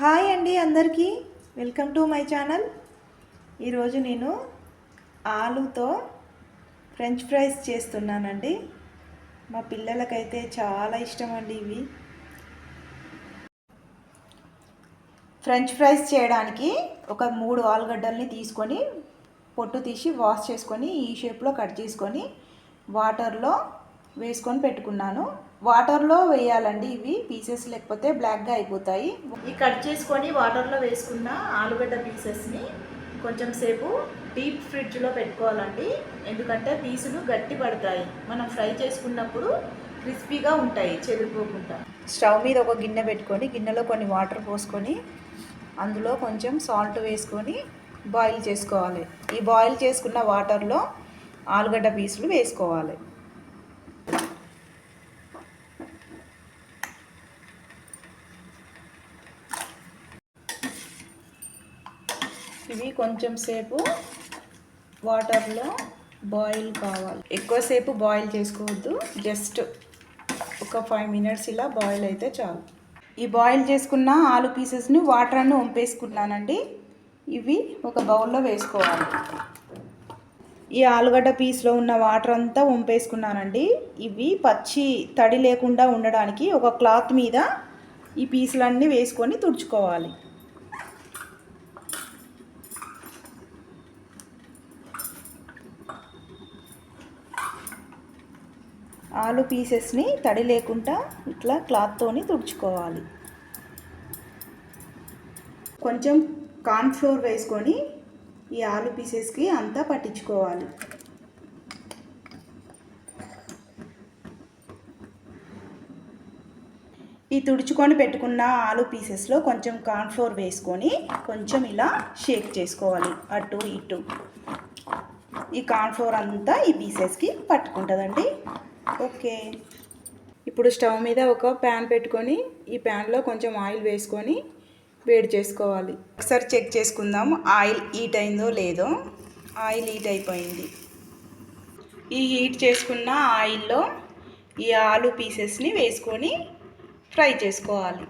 Hi అండి అందరికీ welcome to my channel. ఈరోజు నేను ఆలుతో ఫ్రెంచ్ ఫ్రైస్ చేస్తున్నానండి. మా పిల్లలకైతే చాలా ఇష్టం అండి ఇవి. ఫ్రెంచ్ ఫ్రైస్ చేయడానికి ఒక 3 ఆలుగడ్డల్ని తీసుకొని పొట్టు తీసి వాష్ చేసుకొని ఈ షేప్లో కట్ చేసుకొని వాటర్లో వేసుకొని పెట్టుకున్నాను. వాటర్లో వేయాలండి ఇవి పీసెస్, లేకపోతే బ్లాక్గా అయిపోతాయి. ఈ కట్ చేసుకొని వాటర్లో వేసుకున్న ఆలుగడ్డ పీసెస్ని కొంచెం సేపు డీప్ ఫ్రిడ్జ్లో పెట్టుకోవాలండి. ఎందుకంటే పీసులు గట్టి పడతాయి, మనం ఫ్రై చేసుకున్నప్పుడు క్రిస్పీగా ఉంటాయి, చెదిరిపోకుండా. స్టవ్ మీద ఒక గిన్నె పెట్టుకొని గిన్నెలో కొన్ని వాటర్ పోసుకొని అందులో కొంచెం సాల్ట్ వేసుకొని బాయిల్ చేసుకోవాలి. ఈ బాయిల్ చేసుకున్న వాటర్లో ఆలుగడ్డ పీసులు వేసుకోవాలి. ఇవి కొంచెం సేపు వాటర్లో బాయిల్ కావాలి. ఎక్కువసేపు బాయిల్ చేసుకోవద్దు, జస్ట్ ఒక 5 మినిట్స్ ఇలా బాయిల్ అయితే చాలు. ఈ బాయిల్ చేసుకున్న ఆలు పీసెస్ని వాటర్ అన్ని వంపేసుకున్నానండి. ఇవి ఒక బౌల్లో వేసుకోవాలి. ఈ ఆలుగడ్డ పీస్లో ఉన్న వాటర్ అంతా వంపేసుకున్నానండి. ఇవి పచ్చి తడి లేకుండా ఉండడానికి ఒక క్లాత్ మీద ఈ పీసులన్నీ వేసుకొని తుడుచుకోవాలి. ఆలు పీసెస్ని తడి లేకుండా ఇట్లా క్లాత్తోని తుడుచుకోవాలి. కొంచెం కార్న్ఫ్లోర్ వేసుకొని ఈ ఆలు పీసెస్కి అంతా పట్టించుకోవాలి. ఈ తుడుచుకొని పెట్టుకున్న ఆలు పీసెస్లో కొంచెం కార్న్ఫ్లోర్ వేసుకొని కొంచెం ఇలా షేక్ చేసుకోవాలి, అటు ఇటు. ఈ కార్న్ఫ్లోర్ అంతా ఈ పీసెస్కి పట్టుకుంటుందండి. ఓకే, ఇప్పుడు స్టవ్ మీద ఒక ప్యాన్ పెట్టుకొని ఈ ప్యాన్లో కొంచెం ఆయిల్ వేసుకొని వేడి చేసుకోవాలి. ఒకసారి చెక్ చేసుకుందాం ఆయిల్ హీట్ అయిందో లేదో. ఆయిల్ హీట్ అయిపోయింది. ఈ హీట్ చేసుకున్న ఆయిల్లో ఈ ఆలు పీసెస్ని వేసుకొని ఫ్రై చేసుకోవాలి.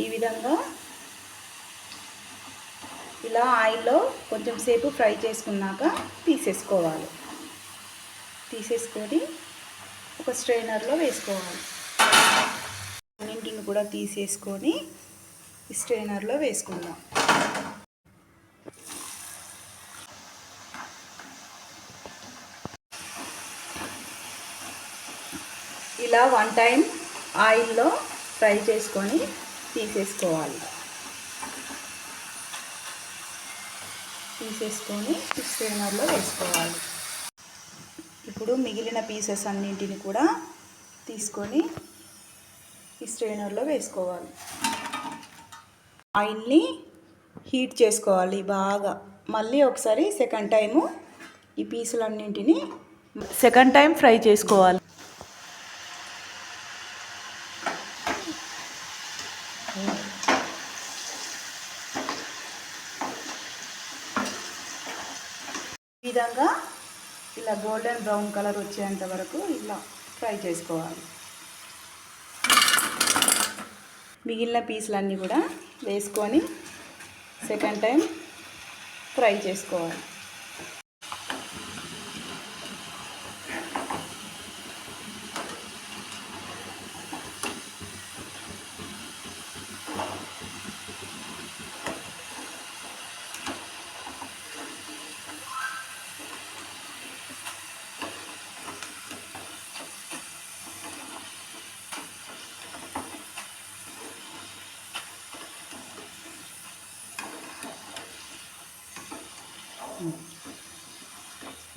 ఈ విధంగా ఇలా ఆయిల్లో కొంచెం సేపు ఫ్రై చేసుకున్నాక తీసేసుకోవాలి. తీసేసుకొని ఒక స్ట్రైనర్లో వేసుకోవాలి. అన్నింటిని కూడా తీసేసుకొని ఈ స్ట్రైనర్లో వేసుకుందాం. ఇలా 1 టైం ఆయిల్లో ఫ్రై చేసుకొని తీసేసుకోవాలి. తీసేసుకొని స్ట్రైనర్లో వేసుకోవాలి. ఇప్పుడు మిగిలిన పీసెస్ అన్నింటిని కూడా తీసుకొని ఈ స్ట్రైనర్లో వేసుకోవాలి. ఆయిల్ని హీట్ చేసుకోవాలి బాగా. మళ్ళీ ఒకసారి సెకండ్ టైము ఈ పీసులన్నింటినీ సెకండ్ టైం ఫ్రై చేసుకోవాలి. ఈ విధంగా ఇలా గోల్డెన్ బ్రౌన్ కలర్ వచ్చేంత వరకు ఇలా ఫ్రై చేసుకోవాలి. మిగిలిన పీసులన్నీ కూడా వేసుకొని సెకండ్ టైం ఫ్రై చేసుకోవాలి.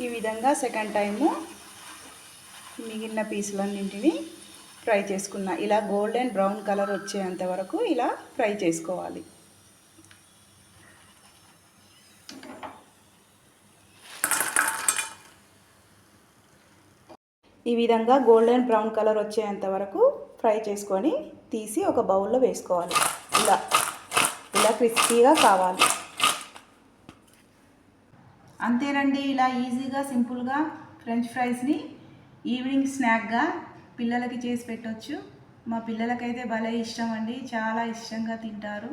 ఈ విధంగా సెకండ్ టైము మిగిలిన పీసులన్నింటినీ ఫ్రై చేసుకున్నా. ఇలా గోల్డెన్ బ్రౌన్ కలర్ వచ్చేంత వరకు ఇలా ఫ్రై చేసుకోవాలి. ఈ విధంగా గోల్డెన్ బ్రౌన్ కలర్ వచ్చేంత వరకు ఫ్రై చేసుకొని తీసి ఒక బౌల్లో వేసుకోవాలి. ఇలా క్రిస్పీగా కావాలి. అంతేనండి, ఇలా ఈజీగా సింపుల్గా ఫ్రెంచ్ ఫ్రైస్ని ఈవినింగ్ స్నాక్గా పిల్లలకి చేసి పెట్టవచ్చు. మా పిల్లలకైతే భలే ఇష్టం అండి, చాలా ఇష్టంగా తింటారు.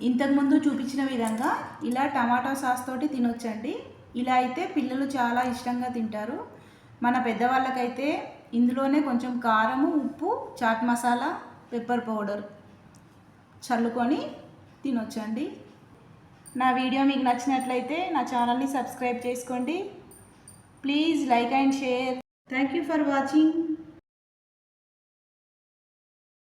ఇంతకుముందు చూపించిన విధంగా ఇలా టమాటో సాస్ తోటి తినొచ్చండి. ఇలా అయితే పిల్లలు చాలా ఇష్టంగా తింటారు. మన పెద్దవాళ్ళకైతే ఇందులోనే కొంచెం కారము, ఉప్పు, చాట్ మసాలా, పెప్పర్ పౌడర్ చల్లుకొని తినొచ్చండి. నా వీడియో మీకు నచ్చినట్లయితే నా ఛానల్ని సబ్స్క్రైబ్ చేసుకోండి. Please like and share. Thank you for watching.